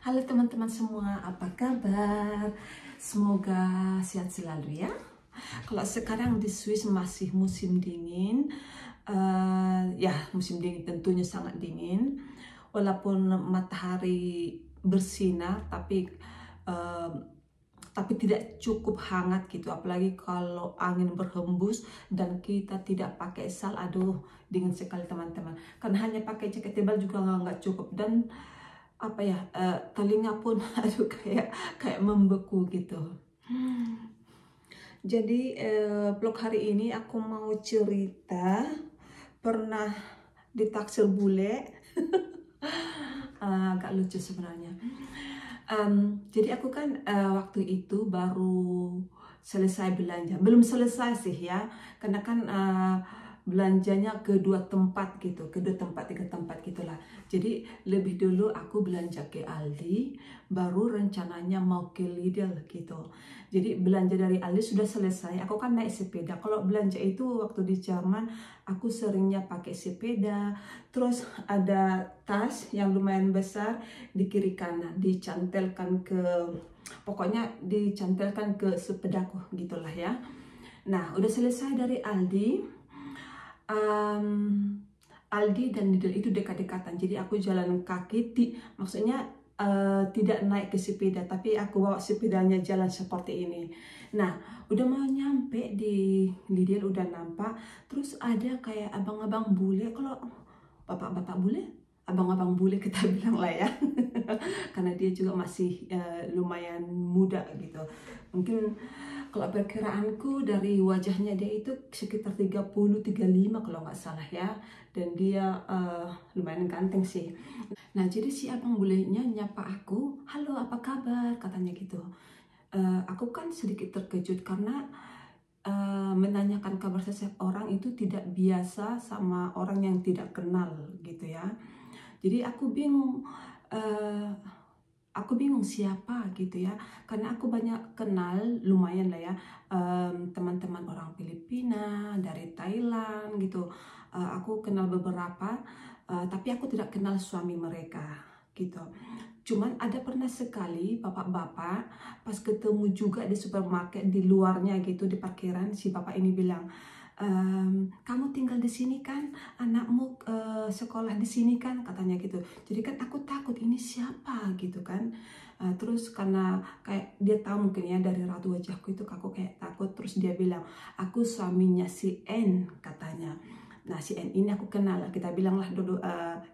Halo teman-teman semua, apa kabar? Semoga sehat selalu ya. Kalau sekarang di Swiss masih musim dingin, ya musim dingin tentunya sangat dingin. Walaupun matahari bersinar, tapi tidak cukup hangat gitu. Apalagi kalau angin berhembus dan kita tidak pakai sal, aduh dingin sekali teman-teman. Karena hanya pakai jaket tebal juga nggak cukup dan apa ya, telinga pun aduh kayak membeku gitu. Jadi vlog hari ini aku mau cerita pernah ditaksir bule. Agak lucu sebenarnya. Jadi aku kan waktu itu baru selesai belanja, belum selesai sih ya, karena kan belanjanya ke dua tempat gitu, ke dua tempat, tiga tempat gitulah. Jadi lebih dulu aku belanja ke Aldi, baru rencananya mau ke Lidl gitu. Jadi belanja dari Aldi sudah selesai, aku kan naik sepeda. Kalau belanja itu waktu di Jerman aku seringnya pakai sepeda. Terus ada tas yang lumayan besar di kiri kanan, dicantelkan ke, pokoknya dicantelkan ke sepedaku gitulah ya. Nah udah selesai dari Aldi. Aldi dan Lidl itu dekat-dekatan, jadi aku jalan kaki, maksudnya tidak naik ke sepeda, tapi aku bawa sepedanya jalan seperti ini. Nah udah mau nyampe di Lidl, udah nampak, terus ada kayak abang-abang bule, kalau bapak-bapak bule, abang-abang bule kita bilang lah ya. Karena dia juga masih lumayan muda gitu. Mungkin kalau perkiraanku dari wajahnya dia itu sekitar 30-35 kalau nggak salah ya. Dan dia lumayan ganteng sih. Nah jadi si abang bulenya nyapa aku, halo apa kabar, katanya gitu. Aku kan sedikit terkejut karena menanyakan kabar seseorang itu tidak biasa sama orang yang tidak kenal gitu ya. Jadi aku bingung, siapa gitu ya, karena aku banyak kenal lumayan lah ya, teman-teman orang Filipina, dari Thailand gitu. Aku kenal beberapa, tapi aku tidak kenal suami mereka gitu. Cuman ada pernah sekali bapak-bapak pas ketemu juga di supermarket, di luarnya gitu, di parkiran, si bapak ini bilang, kamu tinggal di sini kan, anakmu sekolah di sini kan, katanya gitu. Jadi kan aku takut ini siapa gitu kan. Terus karena kayak dia tahu mungkin ya dari raut wajahku itu, aku kayak takut. Terus dia bilang, aku suaminya si N, katanya. Nah si N ini aku kenal, kita bilanglah dulu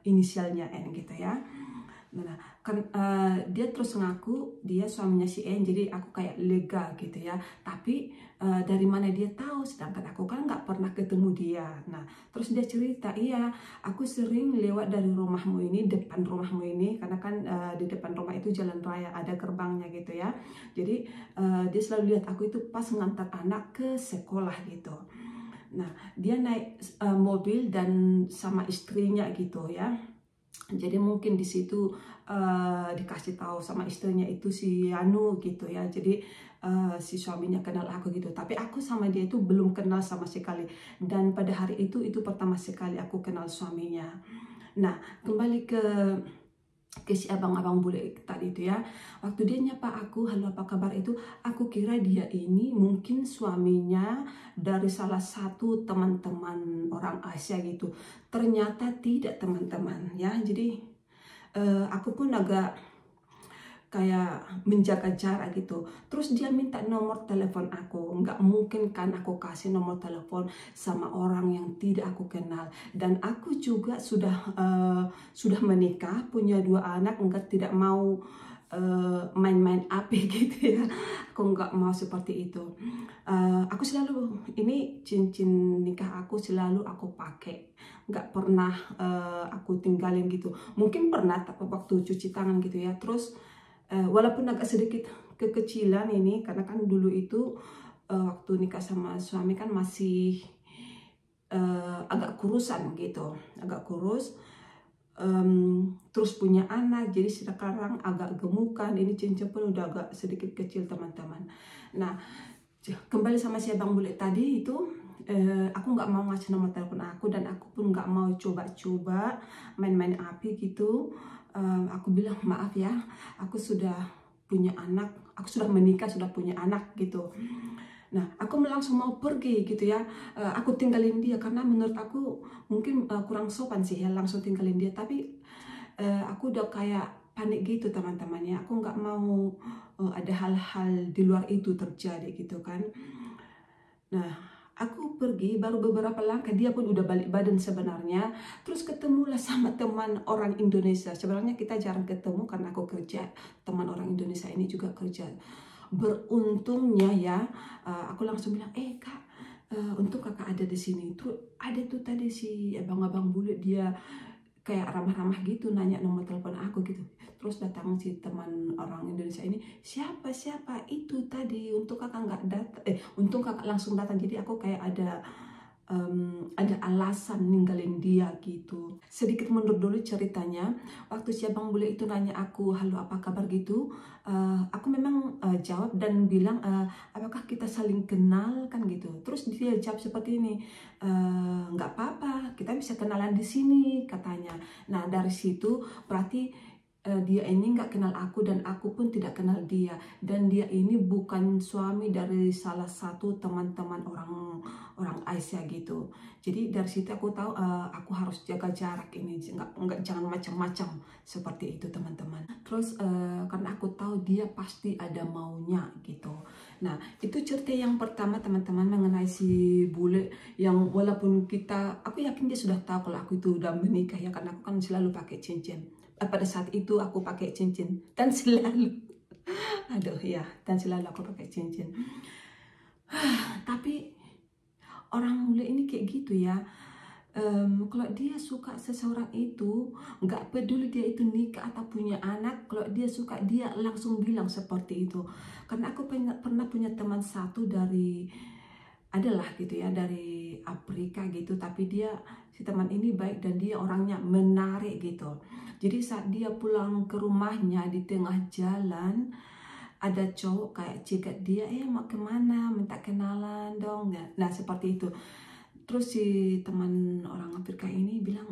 inisialnya N gitu ya. Nah, kan dia terus ngaku dia suaminya si N, jadi aku kayak lega gitu ya. Tapi dari mana dia tahu, sedangkan aku kan nggak pernah ketemu dia. Nah, terus dia cerita, iya, aku sering lewat dari rumahmu ini, depan rumahmu ini, karena kan di depan rumah itu jalan raya, ada gerbangnya gitu ya. Jadi dia selalu lihat aku itu pas ngantar anak ke sekolah gitu. Nah, dia naik mobil dan sama istrinya gitu ya. Jadi mungkin di situ dikasih tahu sama istrinya itu si Anu gitu ya. Jadi si suaminya kenal aku gitu. Tapi aku sama dia itu belum kenal sama sekali. Dan pada hari itu pertama sekali aku kenal suaminya. Nah kembali ke si abang-abang bule tadi itu ya. Waktu dia nyapa aku, halo apa kabar itu, aku kira dia ini mungkin suaminya dari salah satu teman-teman orang Asia gitu. Ternyata tidak teman-teman ya. Jadi aku pun agak kayak menjaga jarak gitu. Terus dia minta nomor telepon aku. Nggak mungkin kan aku kasih nomor telepon sama orang yang tidak aku kenal. Dan aku juga sudah menikah, punya 2 anak, tidak mau main-main api gitu ya. Aku nggak mau seperti itu. Aku selalu, ini cincin nikah aku selalu aku pakai, nggak pernah aku tinggalin gitu. Mungkin pernah waktu cuci tangan gitu ya. Terus walaupun agak sedikit kekecilan ini, karena kan dulu itu waktu nikah sama suami kan masih agak kurusan gitu, agak kurus. Terus punya anak, jadi sekarang agak gemukan. Ini cincin pun udah agak sedikit kecil teman-teman. Nah kembali sama si abang bule tadi itu, aku nggak mau ngasih nomor telepon aku, dan aku pun nggak mau coba-coba main-main api gitu. Aku bilang maaf ya, aku sudah punya anak, aku sudah menikah, sudah punya anak gitu. Nah, aku langsung mau pergi gitu ya. Aku tinggalin dia karena menurut aku mungkin kurang sopan sih ya langsung tinggalin dia. Tapi aku udah kayak panik gitu teman-temannya. Aku nggak mau ada hal-hal di luar itu terjadi gitu kan. Nah, aku pergi baru beberapa langkah dia pun udah balik badan sebenarnya. Terus ketemulah sama teman orang Indonesia. Sebenarnya kita jarang ketemu karena aku kerja. Teman orang Indonesia ini juga kerja. Beruntungnya ya, aku langsung bilang, kak, untung kakak ada di sini. Tuh ada tuh tadi si abang-abang bule, dia kayak ramah-ramah gitu nanya nomor telepon aku gitu. Terus datang si teman orang Indonesia ini, siapa itu tadi, untuk kakak nggak datang, untung kakak langsung datang. Jadi aku kayak ada alasan ninggalin dia gitu. Sedikit mundur dulu ceritanya. Waktu si abang bule itu nanya aku, halo apa kabar gitu, aku memang jawab dan bilang, apakah kita saling kenal kan gitu. Terus dia jawab seperti ini, nggak apa-apa, kita bisa kenalan di sini katanya. Nah dari situ berarti dia ini nggak kenal aku dan aku pun tidak kenal dia, dan dia ini bukan suami dari salah satu teman-teman orang Asia gitu. Jadi dari situ aku tahu aku harus jaga jarak ini, nggak jangan macam-macam seperti itu teman-teman. Terus karena aku tahu dia pasti ada maunya gitu. Nah itu cerita yang pertama teman-teman mengenai si bule yang walaupun aku yakin dia sudah tahu kalau aku itu udah menikah ya, karena aku kan selalu pakai cincin. Pada saat itu aku pakai cincin dan selalu aduh ya, dan selalu aku pakai cincin. Tapi orang bule ini kayak gitu ya. Kalau dia suka seseorang itu, nggak peduli dia itu nikah atau punya anak, kalau dia suka dia langsung bilang seperti itu. Karena aku pernah punya teman satu adalah gitu ya, dari Afrika gitu, tapi si teman ini baik dan dia orangnya menarik gitu. Jadi saat dia pulang ke rumahnya, di tengah jalan ada cowok kayak cegat dia, mau kemana, minta kenalan dong. Nah seperti itu. Terus si teman orang Afrika ini bilang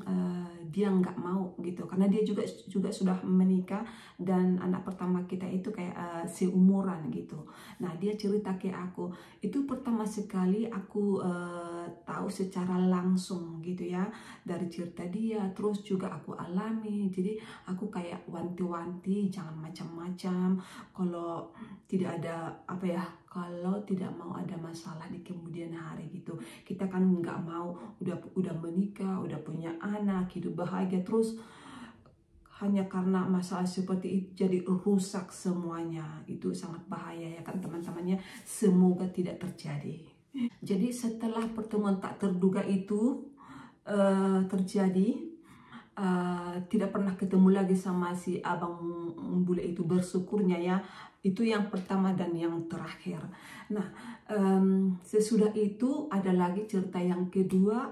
dia nggak mau gitu, karena dia juga sudah menikah dan anak pertama kita itu kayak seumuran gitu. Nah dia cerita ke aku, itu pertama sekali aku tahu secara langsung gitu ya, dari cerita dia. Terus juga aku alami, jadi aku kayak wanti-wanti jangan macam-macam. Kalau tidak ada kalau tidak mau ada masalah di kemudian hari gitu. Kita kan nggak mau udah menikah, udah punya anak, hidup bahagia, terus hanya karena masalah seperti itu jadi rusak semuanya. Itu sangat bahaya ya kan teman-temannya. Semoga tidak terjadi. Jadi setelah pertemuan tak terduga itu terjadi, tidak pernah ketemu lagi sama si abang bule itu, bersyukurnya ya. Itu yang pertama dan yang terakhir. Nah sesudah itu ada lagi cerita yang kedua.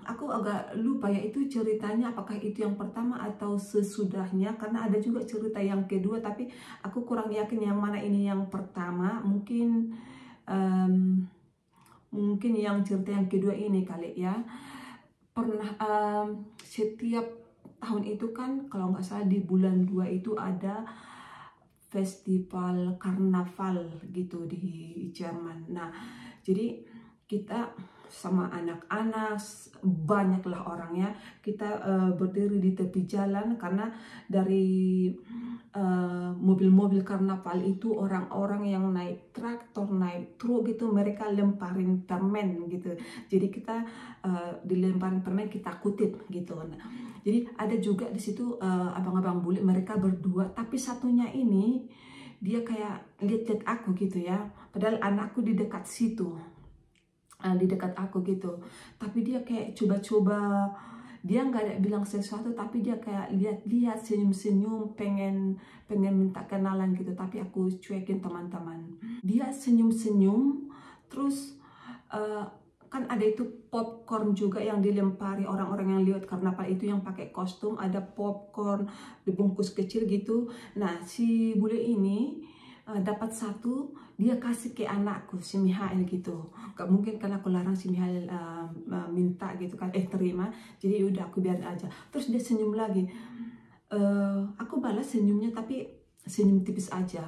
Aku agak lupa ya itu ceritanya apakah itu yang pertama atau sesudahnya, karena ada juga cerita yang kedua tapi aku kurang yakin yang mana ini yang pertama. Mungkin yang cerita yang kedua ini kali ya. Pernah setiap tahun itu kan kalau nggak salah di bulan 2 itu ada festival karnaval gitu di Jerman. Nah jadi kita sama anak-anak, banyaklah orangnya, kita berdiri di tepi jalan karena dari mobil-mobil karnaval itu orang-orang yang naik traktor, naik truk gitu, mereka lemparin permen gitu. Jadi kita dilemparin permen, kita kutip gitu. Nah, jadi ada juga di situ abang-abang bule, mereka berdua, tapi satunya ini dia kayak lihat aku gitu ya, padahal anakku di dekat situ, di dekat aku gitu, tapi dia kayak coba-coba, dia nggak ada bilang sesuatu tapi dia kayak lihat-lihat, senyum-senyum, pengen minta kenalan gitu, tapi aku cuekin teman-teman. Dia senyum-senyum, terus kan ada itu popcorn juga yang dilempari orang-orang yang lihat karnaval itu, yang pakai kostum, ada popcorn dibungkus kecil gitu. Nah si bule ini dapat satu, dia kasih ke anakku si Mihail gitu. Gak mungkin karena aku larang si Mihail minta gitu kan, terima. Jadi udah aku biarin aja. Terus dia senyum lagi. Aku balas senyumnya tapi senyum tipis aja.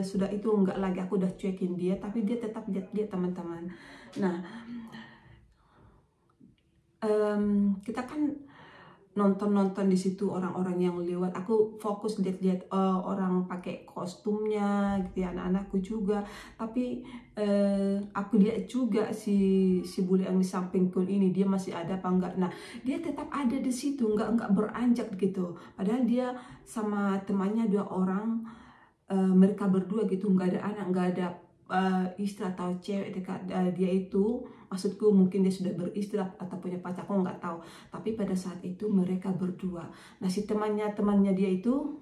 Sudah itu enggak lagi, aku udah cuekin dia, tapi dia tetap lihat dia teman-teman. Nah, kita kan nonton di situ orang-orang yang lewat, aku fokus lihat-lihat orang pakai kostumnya gitu ya, anak-anakku juga, tapi aku lihat juga si bule yang di sampingku ini, dia masih ada apa enggak. Nah, dia tetap ada di situ, enggak beranjak gitu, padahal dia sama temannya 2 orang, mereka berdua gitu, nggak ada anak, nggak ada istri atau cewek dekat dia itu. Maksudku mungkin dia sudah beristri atau punya pacar, aku nggak tahu. Tapi pada saat itu mereka berdua. Nah, si temannya dia itu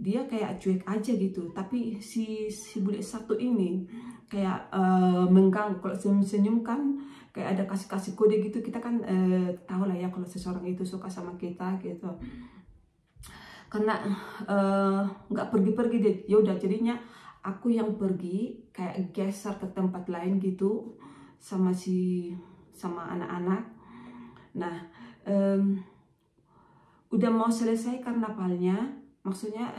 dia kayak cuek aja gitu. Tapi si bule satu ini kayak mengganggu. Kalau senyum-senyum kan kayak ada kasih kode gitu. Kita kan tahu lah ya kalau seseorang itu suka sama kita gitu. Karena nggak pergi-pergi deh, ya udah jadinya aku yang pergi kayak geser ke tempat lain gitu sama anak-anak. Nah, udah mau selesai karnavalnya, maksudnya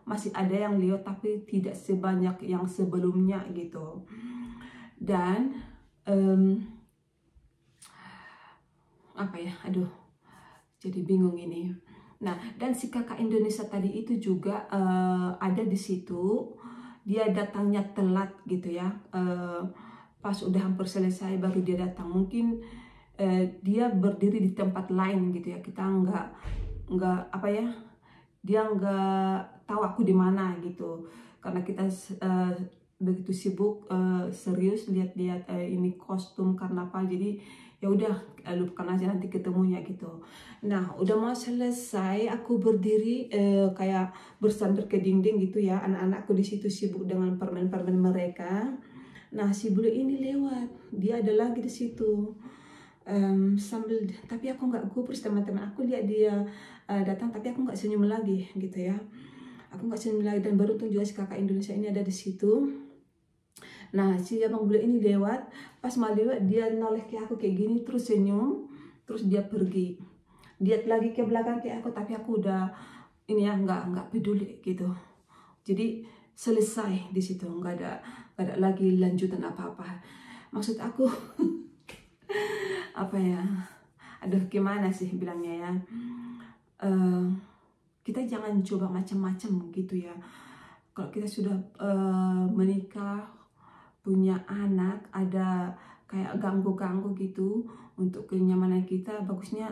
masih ada yang lihat tapi tidak sebanyak yang sebelumnya gitu. Dan apa ya, aduh jadi bingung ini. Nah, dan si kakak Indonesia tadi itu juga ada di situ. Dia datangnya telat gitu ya. Pas udah hampir selesai baru dia datang. Mungkin dia berdiri di tempat lain gitu ya. Kita nggak apa ya? Dia nggak tahu aku di mana gitu. Karena kita begitu sibuk serius lihat-lihat ini kostum karnaval. Jadi ya udah lupakan aja, nanti ketemunya gitu. Nah, udah mau selesai, aku berdiri kayak bersandar ke dinding gitu ya. Anak-anakku di situ sibuk dengan permen-permen mereka. Nah, si bule ini lewat, dia ada lagi di situ sambil, tapi aku nggak gubris teman-teman. Aku lihat dia datang, tapi aku nggak senyum lagi gitu ya. Aku nggak senyum lagi, dan beruntung juga si kakak Indonesia ini ada di situ. Nah, si abang bule ini lewat, pas mau lewat dia noleh ke aku kayak gini, terus senyum, terus dia pergi. Dia lagi ke belakang ke aku, tapi aku udah ini ya nggak peduli gitu. Jadi selesai di situ, nggak ada lagi lanjutan apa-apa. Maksud aku apa ya? Aduh, gimana sih bilangnya ya? Kita jangan coba macam-macam gitu ya. Kalau kita sudah menikah, punya anak, ada kayak ganggu-ganggu gitu untuk kenyamanan kita, bagusnya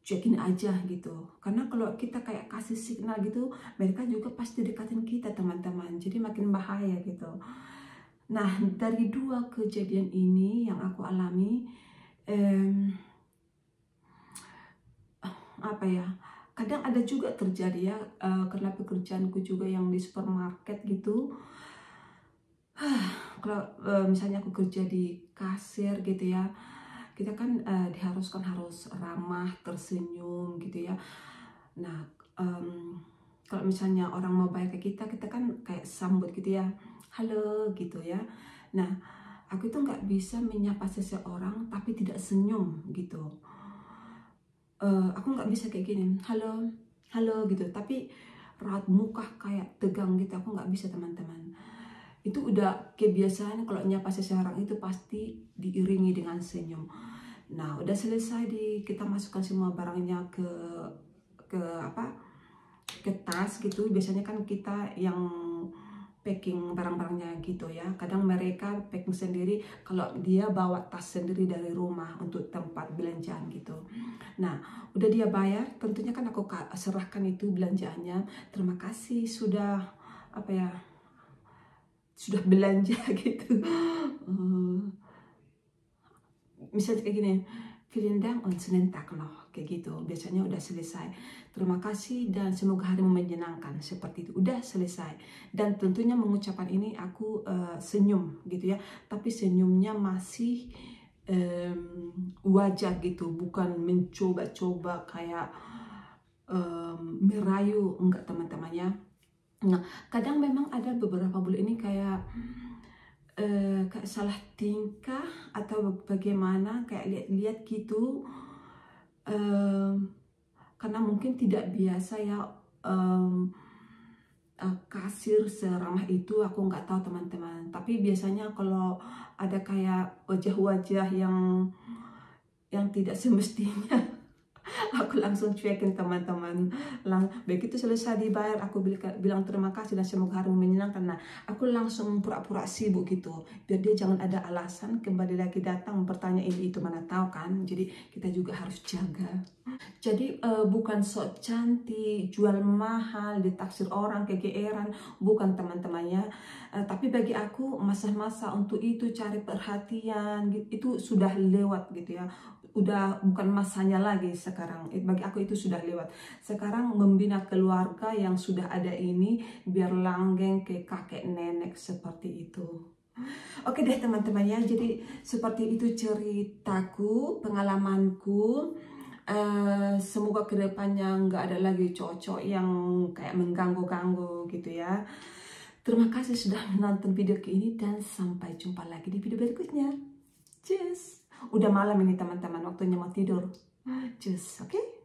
cekin aja gitu. Karena kalau kita kayak kasih signal gitu, mereka juga pasti dekatin kita teman-teman. Jadi makin bahaya gitu. Nah, dari 2 kejadian ini yang aku alami, apa ya? Kadang ada juga terjadi ya, karena pekerjaanku juga yang di supermarket gitu. Kalau misalnya aku kerja di kasir gitu ya, kita kan diharuskan harus ramah, tersenyum gitu ya. Nah, kalau misalnya orang mau baik ke kita kan kayak sambut gitu ya, halo gitu ya. Nah, aku itu nggak bisa menyapa seseorang tapi tidak senyum gitu. Aku nggak bisa kayak gini, halo gitu, tapi raut muka kayak tegang gitu, aku nggak bisa teman-teman. Itu udah kebiasaan, kalau nyapa seseorang itu pasti diiringi dengan senyum. Nah, udah selesai kita masukkan semua barangnya ke tas gitu. Biasanya kan kita yang packing barang-barangnya gitu ya. Kadang mereka packing sendiri kalau dia bawa tas sendiri dari rumah untuk tempat belanjaan gitu. Nah, udah dia bayar, tentunya kan aku serahkan itu belanjaannya. Terima kasih sudah apa ya? Sudah belanja gitu. Misalnya kayak gini, vielen Dank und schönen Tag noch, kayak gitu. Biasanya udah selesai. Terima kasih dan semoga harimu menyenangkan, seperti itu. Udah selesai. Dan tentunya mengucapkan ini aku senyum gitu ya. Tapi senyumnya masih wajar gitu, bukan mencoba-coba kayak merayu, enggak teman-temannya. Nah, kadang memang ada beberapa bule ini kayak kayak salah tingkah atau bagaimana, kayak lihat-lihat gitu. Karena mungkin tidak biasa ya, kasir seramah itu, aku nggak tahu teman-teman. Tapi biasanya kalau ada kayak wajah-wajah yang tidak semestinya, aku langsung cuekin teman-teman. Begitu selesai dibayar, aku bilang terima kasih dan semoga hari menyenangkan. Nah, aku langsung pura-pura sibuk gitu, biar dia jangan ada alasan kembali lagi datang bertanya ini itu, mana tahu kan. Jadi kita juga harus jaga. Jadi bukan sok cantik, jual mahal, ditaksir orang kegeeran, bukan teman-temannya. Tapi bagi aku masa-masa untuk itu cari perhatian gitu, itu sudah lewat gitu ya. Udah bukan masanya lagi sekarang. Bagi aku itu sudah lewat. Sekarang membina keluarga yang sudah ada ini biar langgeng ke kakek nenek seperti itu. Oke deh teman-teman ya, jadi seperti itu ceritaku, pengalamanku. Semoga kedepannya nggak ada lagi cowok-cowok yang kayak mengganggu-ganggu gitu ya. Terima kasih sudah menonton video ini dan sampai jumpa lagi di video berikutnya. Cheers. Udah malam ini teman-teman, waktunya mau tidur. Cheers, oke?